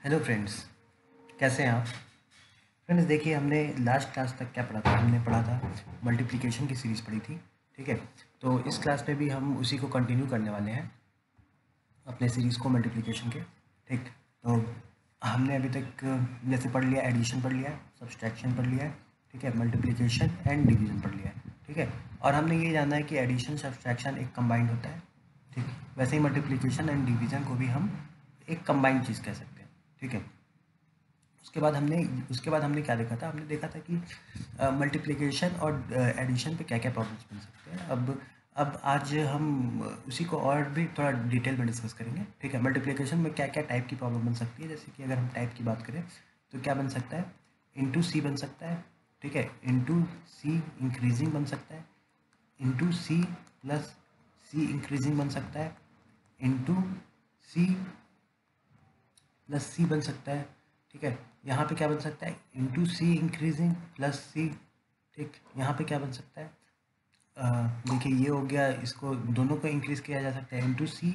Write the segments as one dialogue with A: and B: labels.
A: Hello friends, कैसे हैं आप? फ्रेंड्स देखिए, हमने लास्ट क्लास तक क्या पढ़ा था। हमने पढ़ा था मल्टीप्लिकेशन की सीरीज़ पढ़ी थी। ठीक है, तो इस क्लास में भी हम उसी को कंटिन्यू करने वाले हैं, अपने सीरीज़ को मल्टीप्लिकेशन के। ठीक, तो हमने अभी तक जैसे पढ़ लिया, एडिशन पढ़ लिया, सब्सट्रैक्शन पढ़ लिया है। ठीक है, मल्टीप्लिकेशन एंड डिवीज़न पढ़ लिया है। ठीक है, और हमने ये जाना है कि एडिशन सब्सट्रैक्शन एक कंबाइंड होता है। ठीक, वैसे ही मल्टीप्लिकेशन एंड डिवीज़न को भी हम एक कंबाइंड चीज़ कह सकते हैं। ठीक है, उसके बाद हमने क्या देखा था। हमने देखा था कि मल्टीप्लिकेशन और एडिशन पे क्या क्या प्रॉब्लम्स बन सकते हैं। अब आज हम उसी को और भी थोड़ा डिटेल में डिस्कस करेंगे। ठीक है, मल्टीप्लिकेशन में क्या क्या टाइप की प्रॉब्लम बन सकती है। जैसे कि अगर हम टाइप की बात करें तो क्या बन सकता है, इंटू सी बन सकता है। ठीक है, इंटू सी इंक्रीजिंग बन सकता है, इंटू सी प्लस सी इंक्रीजिंग बन सकता है, इंटू सी प्लस सी बन सकता है। ठीक है, यहाँ पे क्या बन सकता है, इंटू सी इंक्रीजिंग प्लस सी। ठीक, यहाँ पे क्या बन सकता है, देखिए ये हो गया, इसको दोनों को इंक्रीज किया जा सकता है, इंटू सी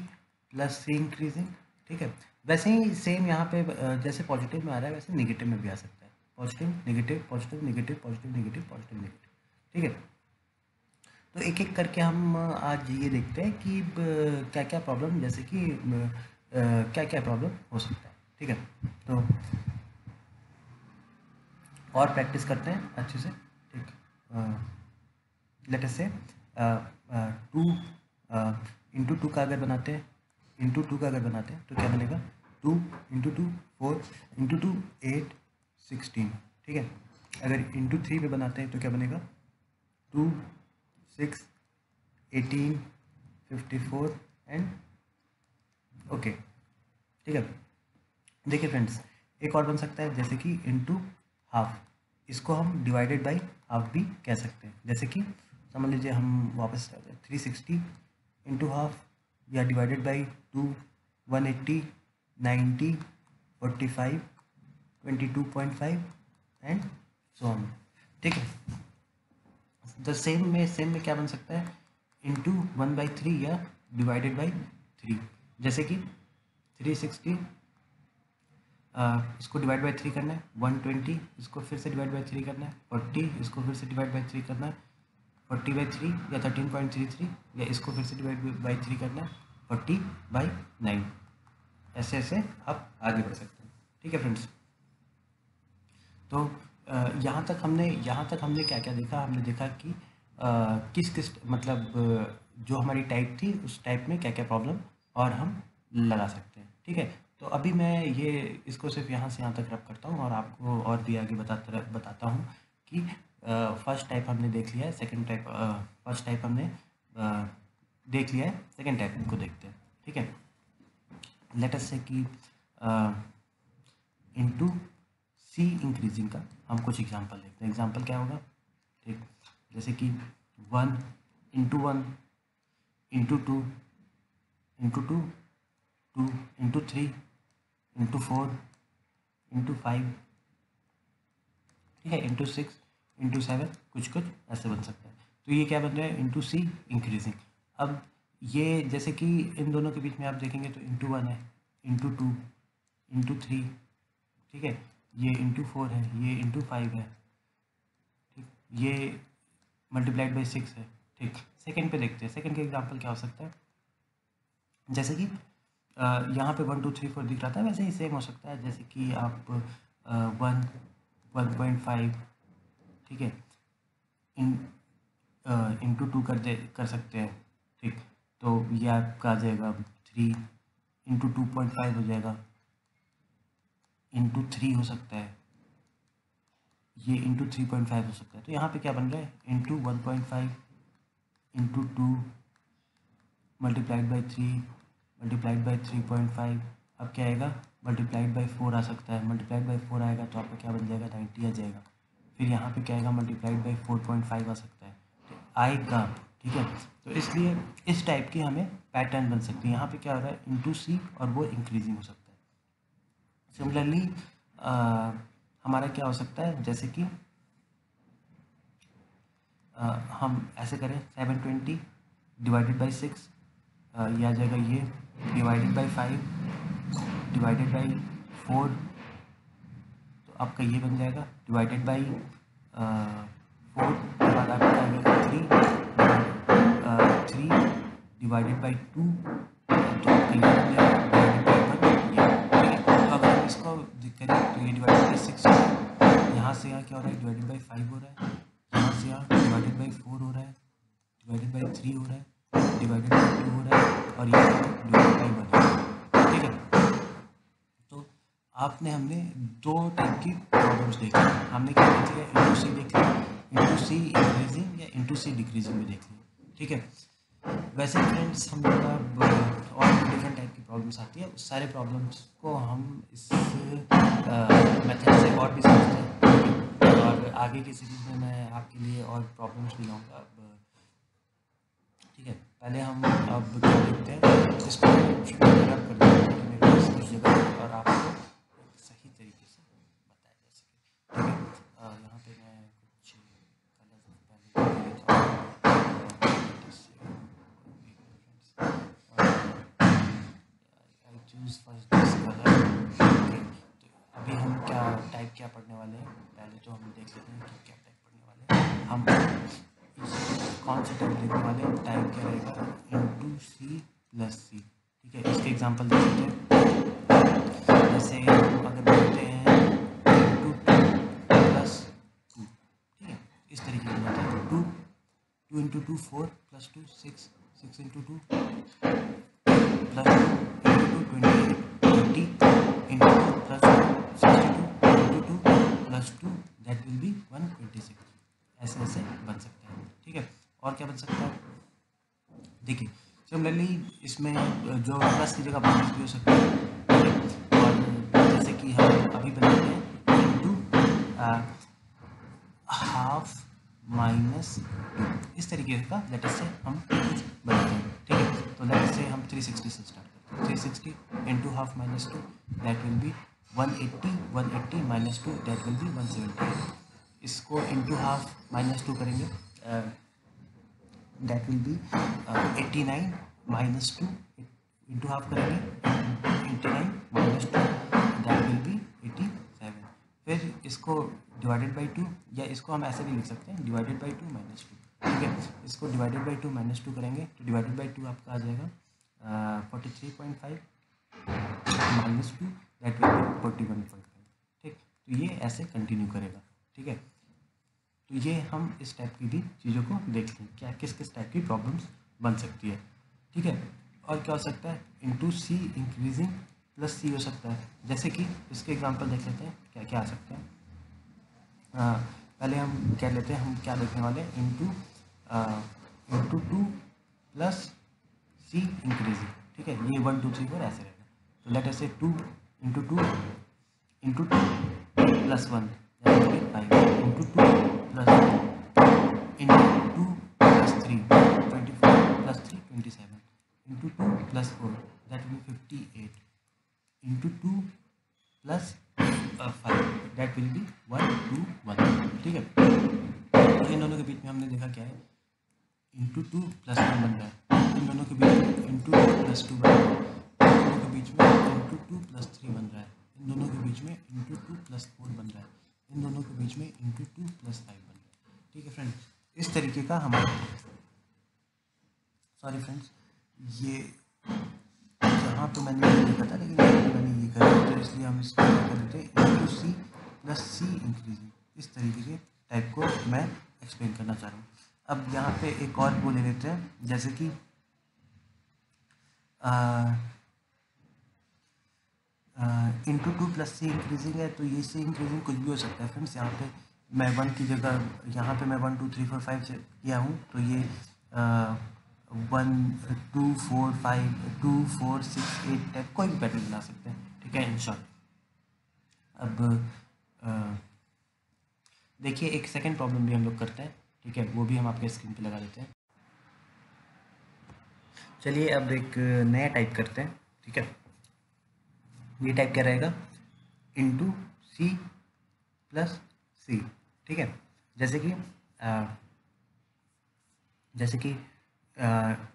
A: प्लस सी इंक्रीजिंग। ठीक है, वैसे ही सेम यहाँ पे जैसे पॉजिटिव में आ रहा है वैसे निगेटिव में भी आ सकता है। Positive negative, positive negative, positive negative, positive negative. ठीक है, तो एक एक करके हम आज ये देखते हैं कि क्या क्या प्रॉब्लम, जैसे कि क्या क्या प्रॉब्लम हो सकता है। ठीक है, तो और प्रैक्टिस करते हैं अच्छे से। ठीक, लेट अस से टू इंटू टू का अगर बनाते हैं, तो क्या बनेगा, two into two four, into two eight, 16। ठीक है, अगर इंटू थ्री में बनाते हैं तो क्या बनेगा, टू, सिक्स, 18, 54 एंड ओके। ठीक है, देखिए फ्रेंड्स, एक और बन सकता है जैसे कि इंटू हाफ। इसको हम डिवाइडेड बाई हाफ भी कह सकते हैं। जैसे कि समझ लीजिए, हम वापस 360 इंटू हाफ, या divided by two, 180, 90, 45, 22.5 and so on. ठीक है, द सेम में क्या बन सकता है, इंटू 1/3 या डिवाइडेड बाई 3। जैसे कि 360, इसको डिवाइड बाई 3 करना है, 120 इसको फिर से डिवाइड बाई 3 करना है, 40 इसको फिर से डिवाइड बाई 3 करना है, 40/3 या 13.33, या इसको फिर से डिवाइड बाई 3 करना है, 40/9। ऐसे ऐसे आप आगे बढ़ सकते हैं। ठीक है फ्रेंड्स, तो यहाँ तक हमने क्या क्या देखा। हमने देखा कि किस किस मतलब जो हमारी टाइप थी उस टाइप में क्या क्या प्रॉब्लम और हम लगा सकते हैं। ठीक है, तो अभी मैं ये इसको सिर्फ यहाँ से यहाँ तक रब करता हूँ और आपको और भी आगे बताता हूँ कि फर्स्ट टाइप हमने देख लिया है, सेकंड टाइप, फर्स्ट टाइप हमने देख लिया है, सेकंड टाइप को देखते हैं। ठीक है, लेट अस से कि इनटू सी इंक्रीजिंग का हम कुछ एग्जांपल देखते हैं। एग्जांपल क्या होगा, ठीक, जैसे कि 1 into 1 into 2 into 2, 2 into 3 into 4 into 5, ठीक है, इंटू 6 इंटू 7, कुछ कुछ ऐसे बन सकता है। तो ये क्या बन रहा है, इंटू सी इंक्रीजिंग। अब ये जैसे कि इन दोनों के बीच में आप देखेंगे तो इंटू 1 है, इंटू 2, इंटू 3, ठीक है, ये इंटू 4 है, ये इंटू 5 है। ठीक, ये मल्टीप्लाइड बाई 6 है। ठीक, सेकंड पे देखते हैं, सेकंड का एग्जांपल क्या हो सकता है। जैसे कि यहाँ पे 1 2 3 4 दिख रहा था, वैसे ही सेम हो सकता है। जैसे कि आप 1.5, ठीक है, इन इंटू 2 कर सकते हैं। ठीक, तो ये आपका आ जाएगा 3 इंटू 2.5 हो जाएगा, इंटू 3 हो सकता है, ये इंटू 3.5 हो सकता है। तो यहाँ पे क्या बन रहा है, into 1.5 into 2 multiplied by 3 multiplied by 3.5। अब क्या आएगा, मल्टीप्लाइड बाई 4 आ सकता है। मल्टीप्लाइड बाई 4 आएगा तो आपका क्या बन जाएगा, 90 आ जाएगा। फिर यहाँ पे क्या आएगा, मल्टीप्लाइड बाई 4.5 आ सकता है, तो आएगा। ठीक है, तो इसलिए इस टाइप की हमें पैटर्न बन सकती है। यहाँ पे क्या हो रहा है, इंटू सी, और वो इंक्रीजिंग हो सकता है। सिमिलरली हमारा क्या हो सकता है, जैसे कि हम ऐसे करें, 720 डिवाइडेड बाई 6, ये आ जाएगा, ये डिवाइडेड बाई 5 डिवाइडेड बाई 4, तो आपका ये बन जाएगा डिवाइडेड बाई 4 के बाद आपका आ जाएगा 3 डिवाइडेड बाई 2, तो आपका ये बन जाएगा डिवाइडेड बाई 1 ये, ठीक है। तो अगर हम इसको करें तो ये डिवाइडेड बाई 6 यहाँ से यहाँ क्या हो रहा है, डिवाइडेड बाई 5 हो रहा है, यहाँ से यहाँ डिवाइडेड बाई 4 हो रहा है, डिवाइडेड बाई 3 हो रहा है, डिवाइडेड बाई 2 हो रहा है, और ये डिवाइडेड बाई 1 हो रहा है, ठीक है। तो आपने हमने दो टाइप की प्रॉब्लम्स देखी, हमने क्या देख लिया, इंटू सी देख लिया, इंटू सी इंक्रीजिंग या इंटू सी डिक्रीजिंग में देख लिया, ठीक है। वैसे फ्रेंड्स हम लोग अब और भी डिफरेंट टाइप की प्रॉब्लम्स आती है, उस सारे प्रॉब्लम्स को हम इस मेथड से और भी समझते हैं, और आगे की सीरीज में मैं आपके लिए और प्रॉब्लम्स भी लाऊंगा अब, ठीक है। पहले हम अब क्या देखते हैं, इसको डेवलप कर देते हैं मेरे पास कुछ जगह और आपको सही तरीके से बताया जा सके, ठीक है। यहाँ पे मैं कुछ कलर पहले ले लेता हूँ, I choose first this colour, okay. तो अभी हम क्या टाइप क्या पढ़ने वाले हैं, पहले तो हम देख लेते हैं कि क्या टाइप पढ़ने वाले हैं। हम कौन सा टाइप देखने वाले हैं, टाइप क्या रहेगा, इंटू सी प्लस सी, ठीक है। इसके एग्जांपल देख लेते हैं, जैसे अगर बोलते हैं इंटू 2 प्लस 2, ठीक है, इस तरीके की बात है। 2 into 2 4 plus 2 6, 6 into 2 plus 2 into 2 28, 20 into 2 plus 2 62 into 2 plus 2 that will be 126, ऐसे ऐसे बन सकता है, ठीक है। और क्या बन सकता है, देखिए सिमिलरली इसमें जो प्लस की जगह माइनस भी हो सकता है, ठीक है। और जैसे कि हम अभी बनाते हैं इंटू हाफ माइनस 2, इस तरीके का लेटर से हम कुछ बनाते हैं, ठीक है। तो लेटर से हम 360 से स्टार्ट करते हैं, 360 into half minus 2 that will be 180, 180 minus 2 that will be 178, इसको इंटू हाफ माइनस 2 करेंगे, that will be 89 minus 2 into half करेंगे, 89 माइनस 2 दैट विल बी 87, फिर इसको डिवाइडेड बाई 2, या इसको हम ऐसे भी लिख सकते हैं डिवाइडेड बाई 2 माइनस 2, ठीक है। इसको डिवाइडेड बाई 2 माइनस 2 करेंगे तो डिवाइडेड बाई 2 आपका आ जाएगा 43.5 माइनस 2 दैट विल बी 41.5, ठीक। तो ये ऐसे कंटिन्यू करेगा, ठीक है। तो ये हम इस टाइप की भी चीज़ों को देख लें, क्या किस किस टाइप की प्रॉब्लम्स बन सकती है, ठीक है। और क्या हो सकता है, इंटू सी इंक्रीजिंग प्लस सी हो सकता है, जैसे कि इसके एग्जांपल देख लेते हैं क्या क्या आ सकता है। पहले हम क्या लेते हैं, हम क्या देखने वाले हैं, इंटू 2 प्लस सी इंक्रीजिंग, ठीक है। ये 1 2 3 4 ऐसे रहेगा, तो लेट अस से 2 into 2 into 2 plus 1 5 into 2 plus into 2 plus 3 24 plus 3 27 into 2 plus 4 that will be 58 into 2 plus 5 that will be 1 2 1, ठीक है। तो इन दोनों के बीच में हमने देखा क्या है, इंटू 2 प्लस 1 बन रहा है, इन दोनों के बीच में इंटू 2 प्लस 2 बन रहा है, इन दोनों के बीच में इंटू 2 प्लस 3 बन रहा है, इन दोनों के बीच में इंटू 2 प्लस 4 बन रहा है, इन दोनों के बीच में इंटू 2 प्लस 5 बन रहा है, ठीक है फ्रेंड। इस तरीके का हमारा, सॉरी फ्रेंड्स, ये यहाँ पे मैंने ये लिखा था लेकिन यहाँ पे मैंने ये कर दिया, तो इसलिए हम इसको क्या कर देते हैं, इंटू सी प्लस सी इंक्रीजिंग, इस तरीके के टाइप को मैं एक्सप्लेन करना चाह रहा हूँ। अब यहाँ पे एक और वो ले लेते हैं, जैसे कि इंटू 2 प्लस सी इंक्रीजिंग है, तो ये सी इंक्रीजिंग कुछ भी हो सकता है फ्रेंड्स। यहाँ पे मैं 1 की जगह, यहाँ पे मैं 1 2 3 4 5 से किया हूँ, तो ये 1 2 4 5 2 4 6 8 टाइप कोई भी पैटर्न बना सकते हैं, ठीक है, इन शॉर्ट। अब देखिए एक सेकंड प्रॉब्लम भी हम लोग करते हैं, ठीक है, वो भी हम आपके स्क्रीन पे लगा देते हैं। चलिए अब एक नया टाइप करते हैं, ठीक है। ये टाइप क्या रहेगा, इंटू सी प्लस सी, ठीक है। जैसे कि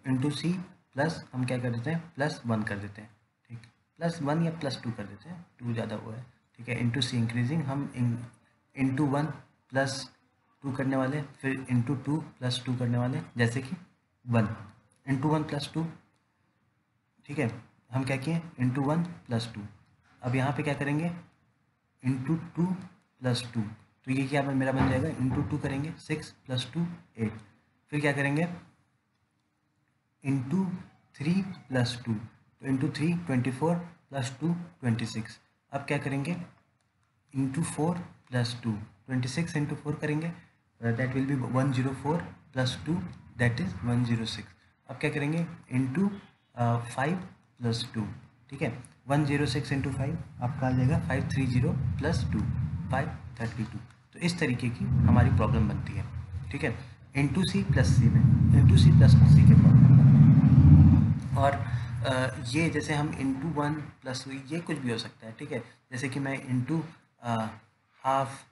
A: इंटू सी प्लस हम क्या कर देते हैं, प्लस 1 कर देते हैं, ठीक, +1 या +2 कर देते हैं, 2 ज़्यादा वो है, ठीक है। इंटू सी इंक्रीजिंग, हम इंटू 1 +2 करने वाले, फिर इंटू 2 +2 करने वाले, जैसे कि 1 इंटू 1 +2, ठीक है। हम क्या किए, इंटू 1 +2। अब यहाँ पे क्या करेंगे, इंटू 2 +2, तो ये क्या मेरा बन जाएगा, इंटू 2 करेंगे 6 +2 8, फिर क्या करेंगे इंटू 3 +2, तो इंटू 3 24 +2 26। अब क्या करेंगे इंटू 4 +2, 26 इंटू 4 करेंगे, that will be 104 +2 that is 106। अब क्या करेंगे इंटू 5 +2, ठीक है। 106 इंटू 5 आपका आ जाएगा 530 +2 532। तो इस तरीके की हमारी प्रॉब्लम बनती है, ठीक है। इंटू सी प्लस सी में, इंटू सी प्लस सी के प्रॉब्लम। और ये जैसे हम इंटू 1 + ये कुछ भी हो सकता है, ठीक है। जैसे कि मैं इंटू हाफ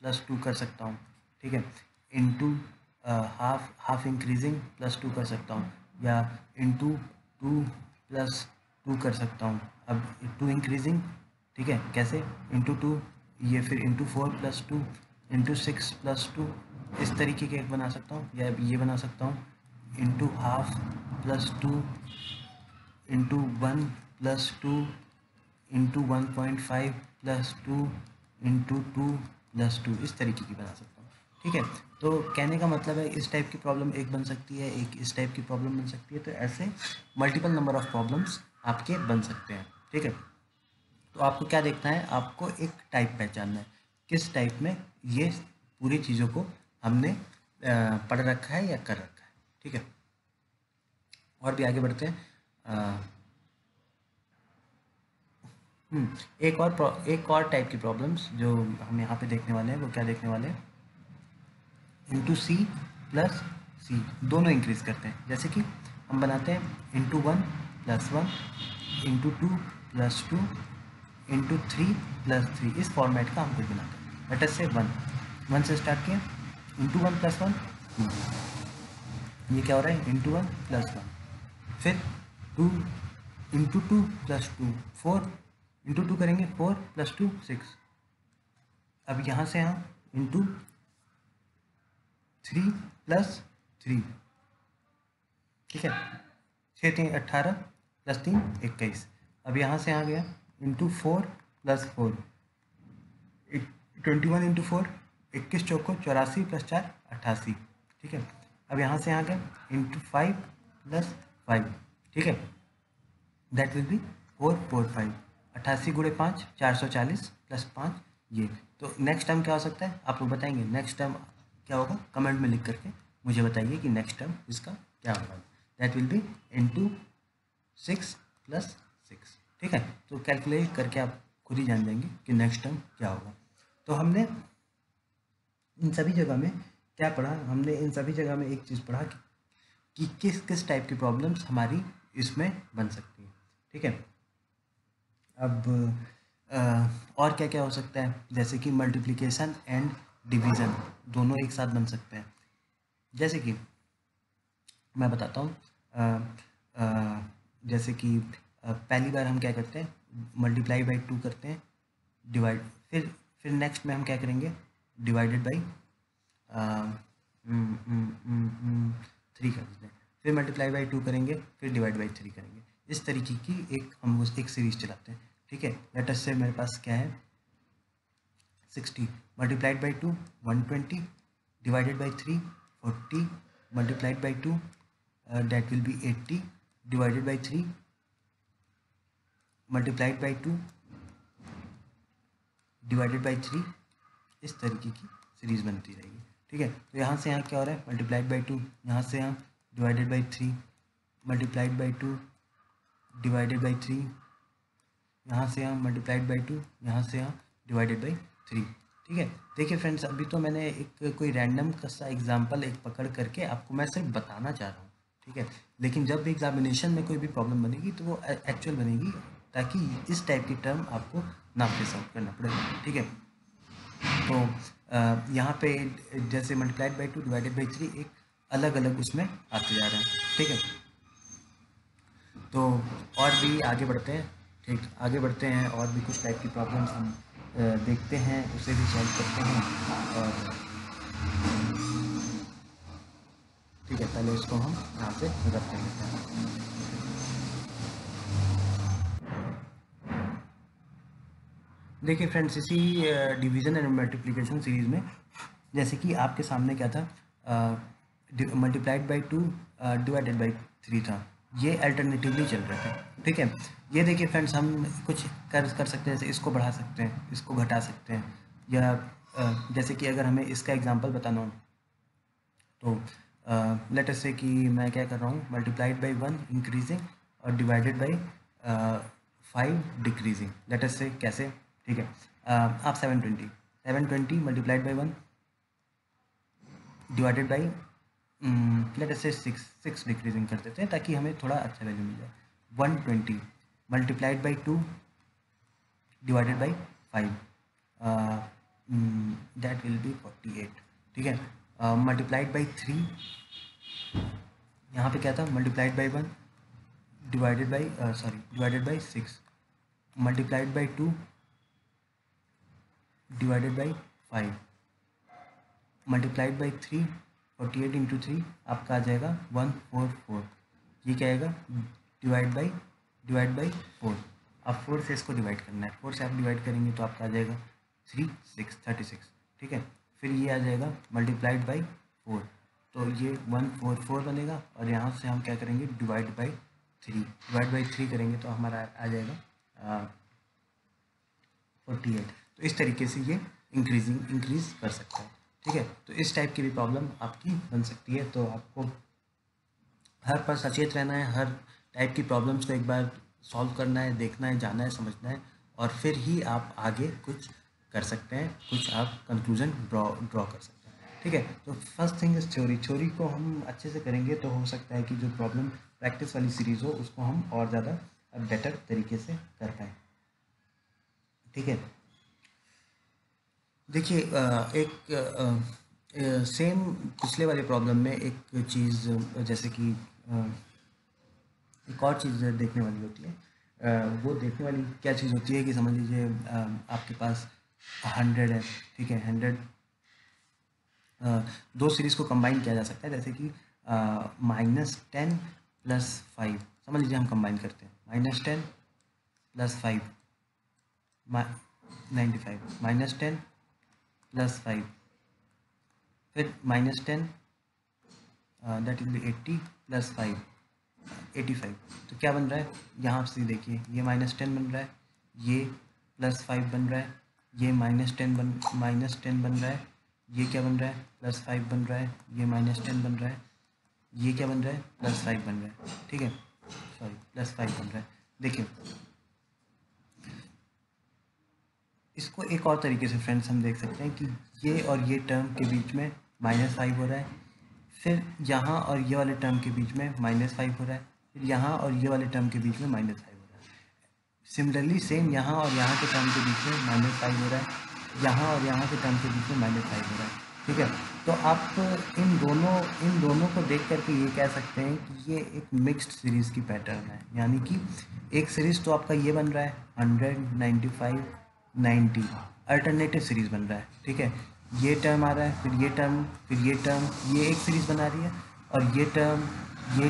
A: +2 कर सकता हूँ, ठीक है। इंटू हाफ इंक्रीजिंग +2 कर सकता हूँ, या इंटू 2 +2 कर सकता हूँ। अब 2 इंक्रीजिंग, ठीक है, कैसे इंटू 2, ये फिर इंटू 4 +2 इंटू 6 +2, इस तरीके के एक बना सकता हूँ, या ये बना सकता हूँ into half +2 into 1 +2 into 1.5 +2 into 2 +2, इस तरीके की बना सकता हूँ, ठीक है। तो कहने का मतलब है इस टाइप की प्रॉब्लम एक बन सकती है, एक इस टाइप की प्रॉब्लम बन सकती है, तो ऐसे मल्टीपल नंबर ऑफ प्रॉब्लम्स आपके बन सकते हैं, ठीक है। तो आपको क्या देखना है, आपको एक टाइप पहचानना है, किस टाइप में ये पूरी चीज़ों को हमने पढ़ रखा है या कर रखा है, ठीक है। और भी आगे बढ़ते हैं। एक और टाइप की प्रॉब्लम्स जो हम यहाँ पे देखने वाले हैं, वो क्या देखने वाले हैं, इंटू सी प्लस सी दोनों इंक्रीज करते हैं। जैसे कि हम बनाते हैं इंटू 1 + 1 इंटू 2 + 2 इंटू 3 + 3, इस फॉर्मेट का हम कुछ बनाते हैं। लेट अस से 1 से स्टार्ट किया, इंटू 1 + 1 2, ये क्या हो रहा है इंटू 1 + 1, फिर 2 इंटू 2 + 2 4 इंटू 2 करेंगे 4 + 2 6। अब यहाँ से हम इंटू 3 + 3, ठीक है, 6 3 18 + 3 21। अब यहाँ से आ गया इंटू 4 + 4 21 इंटू 4 21 चौको 84 + 4 88, ठीक है। अब यहाँ से आ गया इंटू 5 + 5, ठीक है, दैट विल बी 4 4 5, 88 × 5 440 + 5 ये। तो नेक्स्ट टर्म क्या हो सकता है, आप लोग बताएंगे नेक्स्ट टर्म क्या होगा, कमेंट में लिख करके मुझे बताइए कि नेक्स्ट टर्म इसका क्या होगा। दैट विल बी इंटू 6 + 6, ठीक है। तो कैलकुलेट करके आप खुद ही जान जाएंगे कि नेक्स्ट टर्म क्या होगा। तो हमने इन सभी जगह में क्या पढ़ा, हमने इन सभी जगह में एक चीज़ पढ़ा कि किस किस टाइप की प्रॉब्लम्स हमारी इसमें बन सकती हैं, ठीक है। अब और क्या क्या हो सकता है, जैसे कि मल्टीप्लिकेशन एंड डिवीज़न दोनों एक साथ बन सकते हैं। जैसे कि मैं बताता हूँ, जैसे कि पहली बार हम क्या करते हैं, मल्टीप्लाई बाई 2 करते हैं, डिवाइड, फिर नेक्स्ट में हम क्या करेंगे, डिवाइडेड बाई 3 कर देते हैं, फिर मल्टीप्लाई बाई 2 करेंगे, फिर डिवाइड बाई 3 करेंगे। इस तरीके की हम एक सीरीज चलाते हैं, ठीक है। लेट अस से मेरे पास क्या है 60 multiplied by 2 120 divided by 3 40 multiplied by 2 that will be 80 divided by 3 multiplied by 2 divided by 3, इस तरीके की सीरीज बनती रहेगी, ठीक है। तो यहाँ से यहाँ क्या हो रहा है मल्टीप्लाइड बाई 2, यहाँ से यहाँ divided by 3 multiplied by 2 divided by 3, यहाँ से यहाँ मल्टीप्लाइड बाई 2, यहाँ से यहाँ डिवाइडेड बाई 3, ठीक है। देखिए फ्रेंड्स, अभी तो मैंने एक कोई रैंडम सा एग्जांपल एक पकड़ करके आपको मैं सिर्फ बताना चाह रहा हूँ, ठीक है। लेकिन जब भी एग्जामिनेशन में कोई भी प्रॉब्लम बनेगी तो वो एक्चुअल बनेगी, ताकि इस टाइप की टर्म आपको ना फेस आउट करना पड़े, ठीक है। तो यहाँ पे जैसे मल्टीप्लाइड बाई 2 डिवाइडेड बाई 3 एक अलग अलग उसमें आते जा रहे हैं, ठीक है। तो और भी आगे बढ़ते हैं, ठीक, आगे बढ़ते हैं और भी कुछ टाइप की प्रॉब्लम्स हम देखते हैं, उसे भी सॉल्व करते हैं। और ठीक है, पहले इसको हम यहाँ पे रख लेते हैं। देखिए फ्रेंड्स, इसी डिवीज़न एंड मल्टीप्लिकेशन सीरीज़ में जैसे कि आपके सामने क्या था, मल्टीप्लाइड बाई 2 डिवाइडेड बाई 3 था, ये अल्टरनेटिवली चल रहे थे। ठीक है, ये देखिए फ्रेंड्स, हम कुछ कर सकते हैं, जैसे इसको बढ़ा सकते हैं, इसको घटा सकते हैं, या जैसे कि अगर हमें इसका एग्जांपल बताना हो तो लेट अस से कि मैं क्या कर रहा हूँ, मल्टीप्लाइड बाई 1 इंक्रीजिंग और divided by 5 decreasing. Let us से कैसे, ठीक है, आप 720 multiplied by 1 divided by let us से 6 डिक्रीजिंग कर देते हैं ताकि हमें थोड़ा अच्छा वैल्यू मिल जाए। 120 multiplied by 2 divided by 5, that will be 48। ठीक है, मल्टीप्लाइड बाई 3, यहाँ पे क्या था, multiplied by 1 divided by divided by 6, multiplied by 2 divided by 5, multiplied by 3, 48 into 3 आपका आ जाएगा 144। ये क्या आएगा, डिवाइड बाई 4। अब 4 से इसको डिवाइड करना है, 4 से आप डिवाइड करेंगे तो आपका आ जाएगा 36। ठीक है, फिर ये आ जाएगा मल्टीप्लाइड बाई 4, तो ये 144 बनेगा। और यहाँ से हम क्या करेंगे, डिवाइड बाई 3 करेंगे तो हमारा आ जाएगा 48। तो इस तरीके से ये इंक्रीज कर सकता है। ठीक है, तो इस टाइप की भी प्रॉब्लम आपकी बन सकती है। तो आपको हर पर सचेत रहना है, हर टाइप की प्रॉब्लम्स को एक बार सॉल्व करना है, देखना है, जानना है, समझना है, और फिर ही आप आगे कुछ कर सकते हैं, कुछ आप कंक्लूजन ड्रॉ कर सकते हैं। ठीक है, तो फर्स्ट थिंग इज थ्योरी को हम अच्छे से करेंगे तो हो सकता है कि जो प्रॉब्लम प्रैक्टिस वाली सीरीज़ हो उसको हम और ज़्यादा बेटर तरीके से कर पाएँ। ठीक है, देखिए एक सेम पिछले वाले प्रॉब्लम में एक चीज़, जैसे कि एक और चीज़ देखने वाली होती है। वो देखने वाली क्या चीज़ होती है कि समझ लीजिए आपके पास 100 है। ठीक है, 100 दो सीरीज़ को कंबाइन किया जा सकता है, जैसे कि -10 + 5 समझ लीजिए हम कंबाइन करते हैं, -10 + 5 95, -10 + 5, फिर -10 दैट विल बी 80 + 5 85। तो क्या बन रहा है, यहाँ से देखिए, ये -10 बन रहा है, ये +5 बन रहा है, ये -10 बन रहा है, ये क्या बन रहा है, +5 बन रहा है, ये -10 बन रहा है, ये क्या बन रहा है, +5 बन रहा है। ठीक है, सॉरी, +5 बन रहा है। देखिए, इसको एक और तरीके से फ्रेंड्स हम देख सकते हैं कि ये और ये टर्म के बीच में -5 हो रहा है, फिर यहाँ और ये वाले टर्म के बीच में -5 हो रहा है, फिर यहाँ और ये वाले टर्म के बीच में -5 हो रहा है। सिमिलरली सेम यहाँ और यहाँ के टर्म के बीच में -5 हो रहा है, यहाँ और यहाँ के टर्म के बीच में -5 हो रहा है। ठीक है, तो आप इन दोनों को देख करके ये कह सकते हैं कि ये एक मिक्स्ड सीरीज़ की पैटर्न है, यानी कि एक सीरीज़ तो आपका ये बन रहा है 100, 95, 90, अल्टरनेटिव सीरीज़ बन रहा है। ठीक है, ये टर्म आ रहा है, फिर ये टर्म, फिर ये एक सीरीज़ बना रही है, और ये टर्म, ये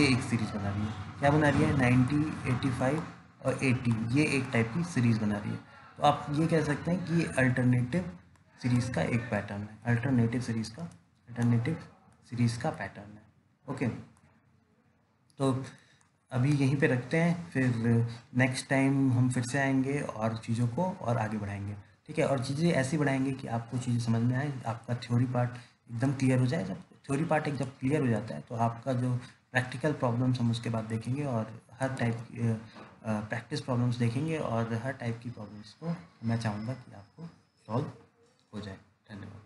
A: एक सीरीज़ बना रही है। क्या बना रही है, 90, 85 और 80, ये एक टाइप की सीरीज़ बना रही है। तो आप ये कह सकते हैं कि ये अल्टरनेटिव सीरीज़ का एक पैटर्न है, अल्टरनेटिव सीरीज़ का पैटर्न है। ओके, तो अभी यहीं पे रखते हैं, फिर नेक्स्ट टाइम हम फिर से आएंगे और चीज़ों को और आगे बढ़ाएंगे। ठीक है, और चीज़ें ऐसी बढ़ाएंगे कि आपको चीज़ें समझ में आए, आपका थ्योरी पार्ट एकदम क्लियर हो जाए। जब थ्योरी पार्ट एक जब क्लियर हो जाता है तो आपका जो प्रैक्टिकल प्रॉब्लम्स हम उसके बाद देखेंगे, और हर टाइप की प्रैक्टिस प्रॉब्लम्स देखेंगे, और हर टाइप की प्रॉब्लम्स को मैं चाहूँगा कि आपको सॉल्व हो जाए। धन्यवाद।